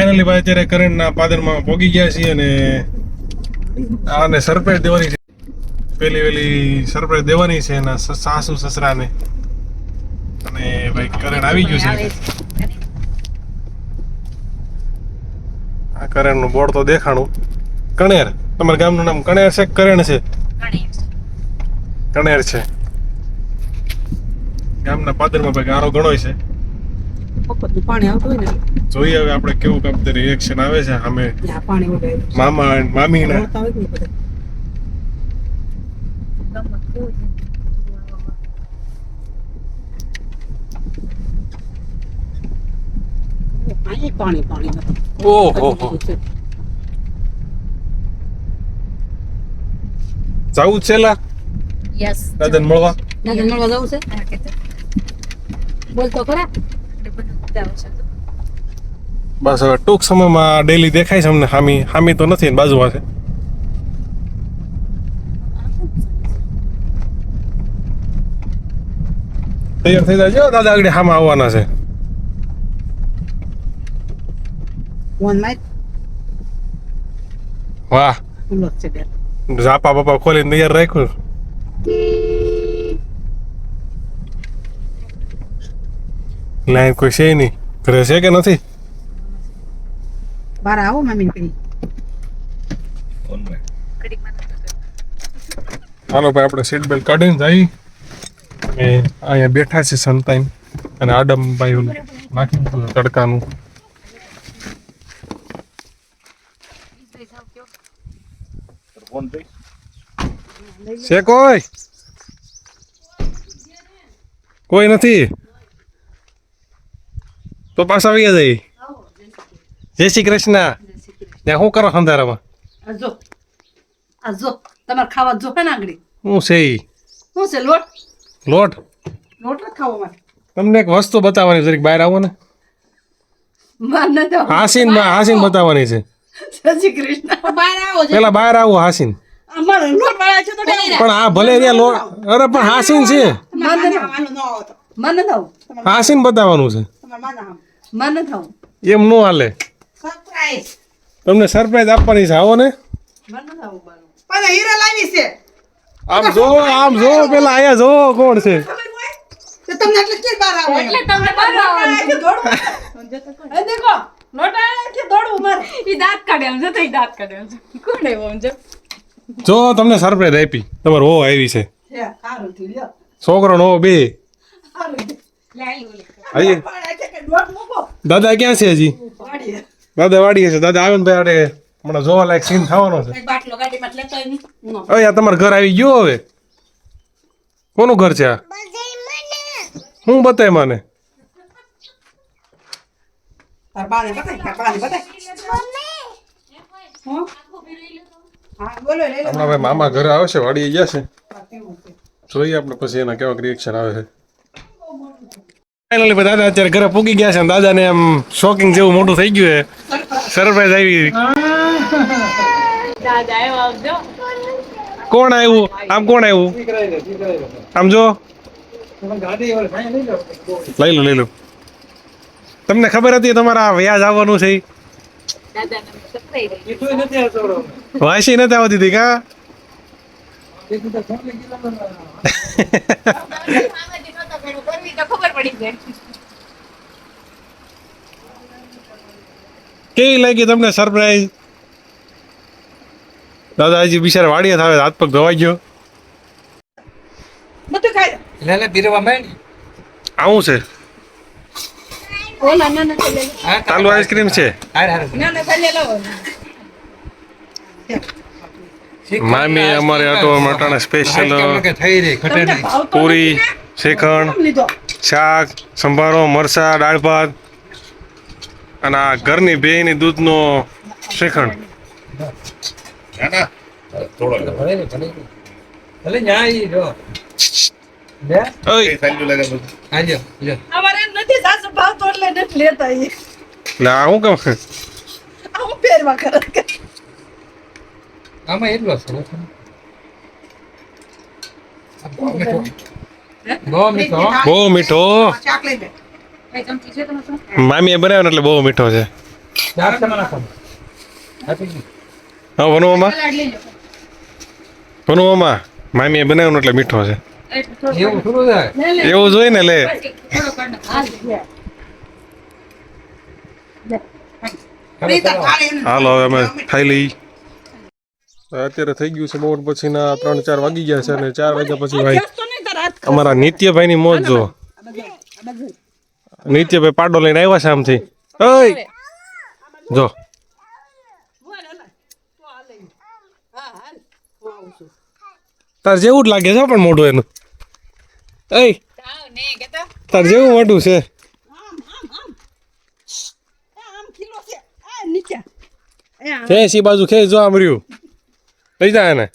Finally ભાઈ અત્યારે કરણના પાદરમાં પહોંચી ગયા છીએ અને આને સરપ્રાઈઝ દેવાની છે. પેલી સરપ્રાઈઝ દેવાની છે એના સાસુ સસરાને. અને ભાઈ કરણ આવી ગયું છે. આ કરણનું બોર્ડ તો દેખાણું. કણેર, તમારા ગામનું નામ કણેર છે કરણ છે? કણેર છે. ગામના પાદરમાં ભાઈ ગારો ગણોય છે. પાણી આવતું હોય ને જોઈએ હવે આપણે કેવું કામ રિએક્શન આવે છે અમે પાણી મામા મામી ના. પાણી પાણી ઓહો જાવું છે લા યસ દાદા મળવા. દાદા મળવા જવું છે. બોલ તો ખરા. બસ હવે ટૂંક સમયમાં ડેલી દેખાય છે અમને. હામી તો નથી ને બાજુમાં છે. તૈયાર થઈ જાય દાદા આગળ હામાં આવવાના છે. ફોન માં વાહ ખુલ્લો છે બેન. ઝાપા બાપા ખોલીને તૈયાર રાખ્યું. લાઈન કોઈ છે નહીં. ઘરે છે કે નથી? બાર આવો મમ્મી કરી. હાલો ભાઈ આપણે સીટ બેલ્ટ કાઢીને જઈ. અહીંયા બેઠા છે સંતાઈન અને આડમભાઈ ઓલું નાખી દીધું તડકાનું. છે કોઈ નથી તો પાછા આવી જાય. જય શ્રી કૃષ્ણ. ત્યાં શું કરો અંધારામાં? જો તમારે ખાવા જો ને આગળ શું છે ઈ? શું છે લોટ લોટ? લોટ જ ખાવો મારે. તમને એક વસ્તુ બતાવવાની જરીક બહાર આવો ને. માર ન જાવ. હાસીન બતાવવાની છે. જય શ્રી કૃષ્ણ. બહાર આવો પેલા બહાર આવો હાસીન. અમારે લોટ વાળા છે તો પણ આ ભલે ત્યાં લોટ. અરે પણ હાસીન છે. મને થાવ હાસીન બતાવવાનું છે. મને થાવ એમ નો હાલે. સરપ્રાઈઝ તમને સરપ્રાઈઝ આપવાની છે. આવો ને. મને થાવ પણ હીરા લાવી છે. આમ જો પેલા આયા જો કોણ છે. તો તમને એટલે કે બહાર આવો એટલે તમને બહાર આવો દોડવું એ દેખો લોટા કે દોડવું મારે ઈ દાંત કાઢે આમ જતો ઈ દાંત કાઢે આમ કોણ આવ્યો આમ જો જો તમને સરપ્રાઈઝ આપી. તમારો હો આવી છે. સારું થયું લ્યો છોકરો નો બે સારું આઈએ. લોટ મૂકો દાદા ક્યાં છે હજી? વાડીએ દાદા વાડીએ છે. દાદા આવે ને ભાઈ આપણે હમણાં જોવા લાયક સીન થવાનો છે. એક બાટલો ગાડીમાં લેતો નહીં નો આ તમારું ઘર આવી ગયો હવે. કોનું ઘર છે આ? હું બતાય મને. તાર બાને બતાય હું હા બોલો લઈ લો હમણાં ભાઈ મામા ઘરે આવે છે. વાડીએ ગયા છે. જોઈએ આપણે પછી એના કેવા રિએક્શન આવે છે. ફાઇનલી ભાઈ દાદા અત્યારે ઘરે પૂગી ગયા છે. દાદાને આમ શોકિંગ જેવું મોટું થઈ ગયું છે. સરપ્રાઈઝ આવી. દાદા આવ્યો આવજો કોણ આવ્યું? આમ કોણ આવ્યું? આમ જો લઈ લો. તમને ખબર હતી તમારા વ્યાજ આવવાનું છે? દાદાને સરપ્રાઈઝ વાંચી નથી આવતી હતી કા? મામાજી નહોતા ભેગું કરવી તો ખબર પડી જાય કેવી લાગી તમને સરપ્રાઈઝ? દાદા હજી બિચારા વાડીએ થાવે હાથ પગ ધોવાઈ ગયો. બધું ખાઈ લે પીરવા માંડ. આવું છે ઓલા ના લે ચાલુ આઈસ્ક્રીમ છે. ના ખાલી લાવો મામી અમારે આટો મટાણા સ્પેશિયલ થઈ રહી ખટેલી પૂરી શ્રીખંડ લીધો શાક સંભારો મરસા દાળ ભાત અને આ ઘરની બેયની દૂધનો શ્રીખંડ. ભલે ન્યાય જો લે ઓય આજો લે અમારે નથી સાસુ ભાવ તો એટલે નથી લેતા ઈ લે આ હું કેમ આવું પહેરવા કરે આમાં એટલો છે બહુ મીઠો બહુ મીઠો. ચાક લઈ લે કઈ ચમચી છે તમારે મામીએ બનાવ્યો ને એટલે બહુ મીઠો છે. ચાર ચમચા નાખો. આપી દો. હા વનુમામા સલાડ લઈ લો વનુમામા મામીએ બનાવ્યું એટલે મીઠો છે એટલું થોડું એવું થોડું થાય. એવું જોઈએ ને લે પછી થોડો કાઢો રીતા ખાલી એને હાલો હવે અમે ખાઈ લઈ અત્યારે થઈ ગયું છે બપોર પછીના 3-4 વાગી ગયા છે અને 4 વાગ્યા પછી ભાઈ તો નહીં તારા હાથ અમારા નિત્યભાઈની મોજ જો નિત્યભાઈ પાડો લઈને આવ્યા છે આમથી ઓય જો તાર જેવું જ લાગે છે પણ મોઢું એનું એય જાઓ ને કેતો તાર જેવું મોઢું છે આમ ખીલો છે આ નીચે એ આમ ખેંચ ઈ બાજુ ખેંચ જો આમ રહ્યું લઈ જા એને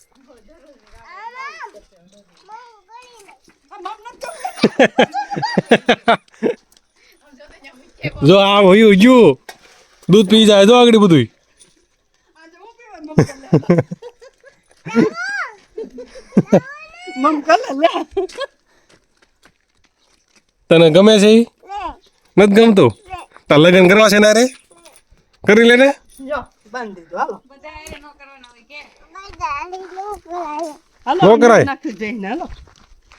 જો આમ હોયું ગયું દૂધ પી જાય જો આગળ બધું મમ કલે લે તને ગમે છે ઈ નથી ગમતું તાર લગ્ન કરવા છે ને રે કરી લે ને જો બાંધી દીધું હાલો બધા એ નો કરવાનો હોય કે હાલો નો કરાય. નાખી જઈને હાલો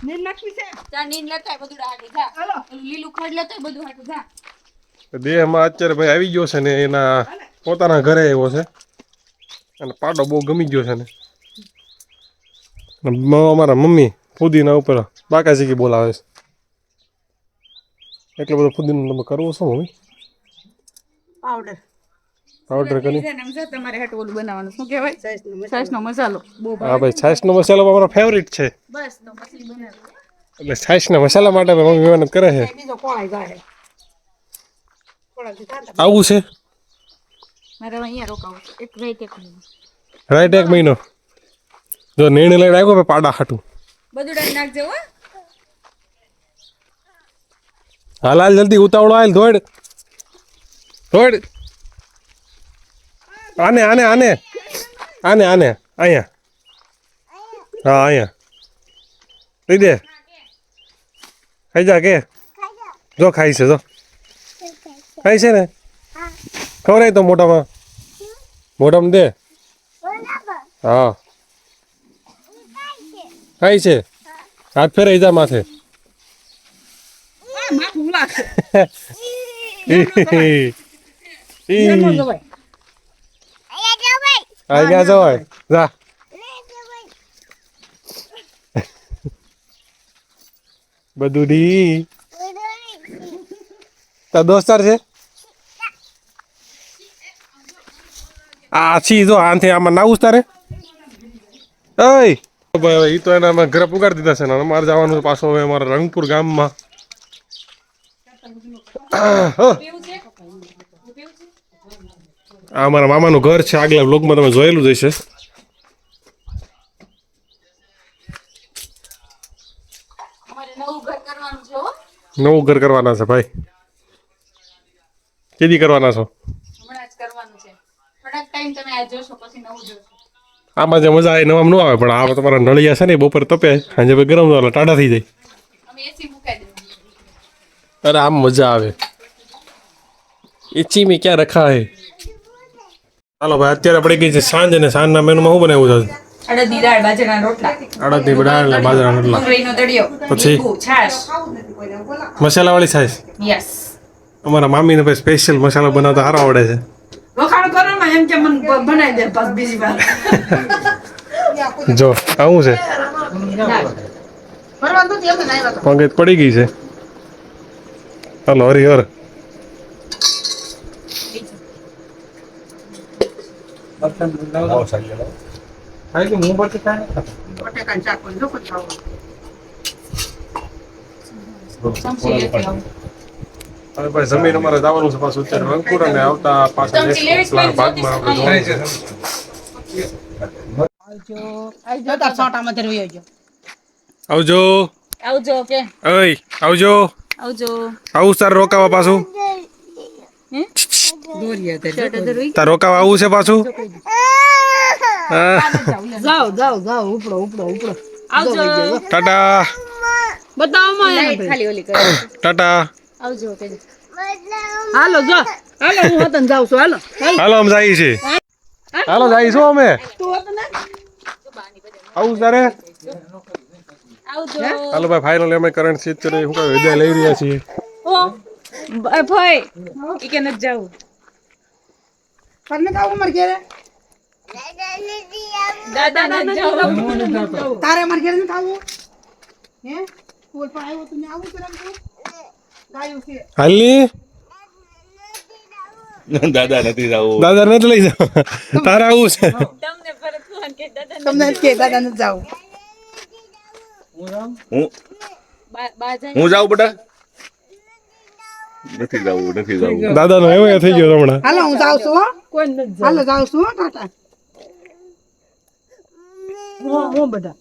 નીર નાખવી છે જા નીન લેતા બધું હાટું જા હાલો ઓલું લીલું ખડ લેતો બધું હાટું જા દેહમાં અત્યારે ભાઈ આવી ગયો છે ને એના પોતાના ઘરે આવ્યો છે અને પાડો બહુ ગમી ગયો છે ને અને અમારા મમ્મી ફુદીના ઉપર બાકાજીકી બોલાવે છે એટલો બધો ફુદીનો તમે કરવો છો મમ્મી પાવડર પાવડર કરી સમજો તમારે હાટું ઓલું બનાવવાનું શું કહેવાય સાઈઝ નો છાશનો મસાલો બહુ હા ભાઈ છાશનો મસાલો અમારો ફેવરિટ છે બસ તો પછી બનાવ એટલે છાશના મસાલા માટે મમ્મી મહેનત કરે છે બીજો કોણ જાય થોડા દીધા આવું છે મારે હવે અહીંયા રોકાવું છે એક વેઇટ એક મિનિટ રાઈટ 1 મહિનો જો નિર્ણય લઈને આવ્યો ભાઈ પાડા હાટું બધું ડાળ નાખજો હો હાલ હાલ જલ્દી ઉતાવળો હાલ દોડ દોડ આને આને આને આને આને અહીંયા હા અહીંયા લઈ દે ખાઈ જા કે જો ખાઈ છે જો ખાઈ છે ને ખવડાય તો મોઢામાં મોઢામાં દે હા ખાઈ છે હાથ ફેરાઈ જા માથે માથું લાગશે ઈ એનો જવાય આ ક્યાં જવાય જા બધું ડી તાર દોસ્તાર છે આ છી જો આનથી આમાં ના ઉતારે ઓય ભાઈ ઈ તો એના અમે ઘરે પુગાડી દીધા છે ને અમારે જવાનું છે પાછો હવે અમારા રંગપુર ગામમાં આ અમારા મામાનું ઘર છે આગલા બ્લોગમાં તમે જોયેલું જ હશે અમારે નવું ઘર કરવાનું છે હો નવું ઘર કરવાના છે ભાઈ કેદી કરવાના છો હમણાં જ કરવાનું છે થોડાક ટાઈમ તમે આ જોશો પછી નવું જોશો આમાં જે મજા આવે નવામાં ન આવે પણ આ તમારા નળિયા છે ને બપોર તપે સાંજે ભાઈ ગરમ થાય ટાઢા થઈ જાય અમે એસી મુકાઈ દેવું અરે આમ મજા આવે ઈચી મેં ક્યાં રખા હે ચાલો ભાઈ અત્યારે પડી ગઈ છે સાંજ અને સાંજના મેનુમાં શું બનાવ્યું છે અડદની દાળ બાજરાના રોટલા અડદની દાળ અને બાજરાના રોટલા ડુંગળીનો દળિયો પછી? લીંબુ, છાશ મસાલાવાળી છાશ યસ અમારા મામીને ભાઈ સ્પેશિયલ મસાલો બનાવતા સારો આવડે છે વખાણ કરો ને એમ કે મને બનાવી દે પાછ બીજી વાર જો આવું છે ફરવા તો એમ ના આવ્યા પંગત પડી ગઈ છે ચાલો હરિહર ખાઈ લો, હું બચે ખાય. બટેકા શાક પણ જો કોઈ ખાવું ચમચી લેતી આવું. હવે ભાઈ જમીન અમારે જવાનું છે પાછું અત્યારે રંગપુર અને આવતા પાછા ચમચી લેવી છે, ભાગમાં આપણે ખાય જોવાનું છે. છે. જો તાર સોટામાં ધરવી આવજો આવજો આવજો કે ઓય આવજો આવજો આવું તાર રોકાવા પાછું તાર રોકાવા આવું છે પાછું હા. જાઓ જાઓ જાઓ ઉપડો ઉપડો ઉપડો આવજો ટાટા બતાવો માં લાઈટ ખાલી ઓલી કરી ટાટા આવજો કે હાલો જો હાલો હું વતન જાઉં છું હાલો હાલો અમે જઈએ છીએ હાલો જઈશું અમે તું વતન આવું તારે આવજો હાલો ભાઈ ફાઇનલ અમે કરંટ સીટ કરી શું કહે વિદાય લઈ રહ્યા છીએ ઓ ભાઈ ઈ કે નથી જાવું પરને કાવું માર ઘરે દાદા નથી જાવું તારે માર ઘરે ન ખાવું હે કોલ પણ આવ્યો તું આવું કરમ તો ગાયું છે હાલી દાદા નથી જાવું દાદા નથી લઈ જાવ તારે આવું છે તમને પરત ફોન કે દાદા તમને કે દાદા ન જાવું હું બા જાય હું જાઉં બેટા નથી જાવું દાદાનો એવો થઈ ગયો હમણાં હાલો હું જાઉં છું હો કોઈ ન જાવ હાલો જાઉં છું હો ટાટા હું બધા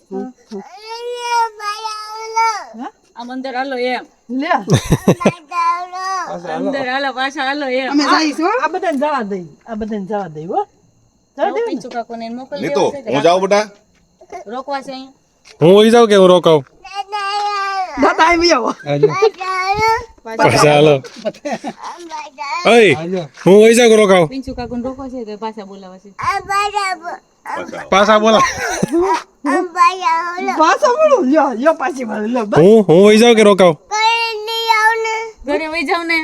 આમ અંદર હાલો એમ લે અંદર હાલો પાછા હાલો એમ અમે જઈશું હો. આ બધાને જવા દઈ હો પીચુ કાકોને મોકલી નીતુ દેવા છે હું જાઉં બેટા રોકવા છે અહીં હું વહી જાઉં કે હું રોકાવ દાદા આવી આવો પાછા હાલો ઓય હું વહી જાઉં કે રોકાવ પીચુ કાકોને રોકવા છે તો પાછા બોલાવા છે પાછા બોલા પાછો બોલો લ્યો પાછી બોલો લ્યો હું વહી જાઉં કે રોકાવ ઘરે વઈ જાવ ને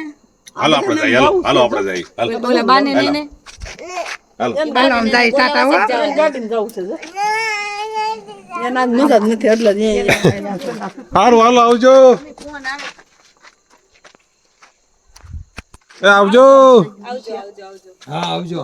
હાલો આપણે જઈએ હાલો આપણે જઈએ હાલો બોલા બાને લઈને હાલો હાલો આમ જાય ટાટા હો ગાડીને જવું છે એના મજા જ નથી એટલે જ સારું હાલો આવજો ફોન આવે એ આવજો આવજો આવજો આવજો હા આવજો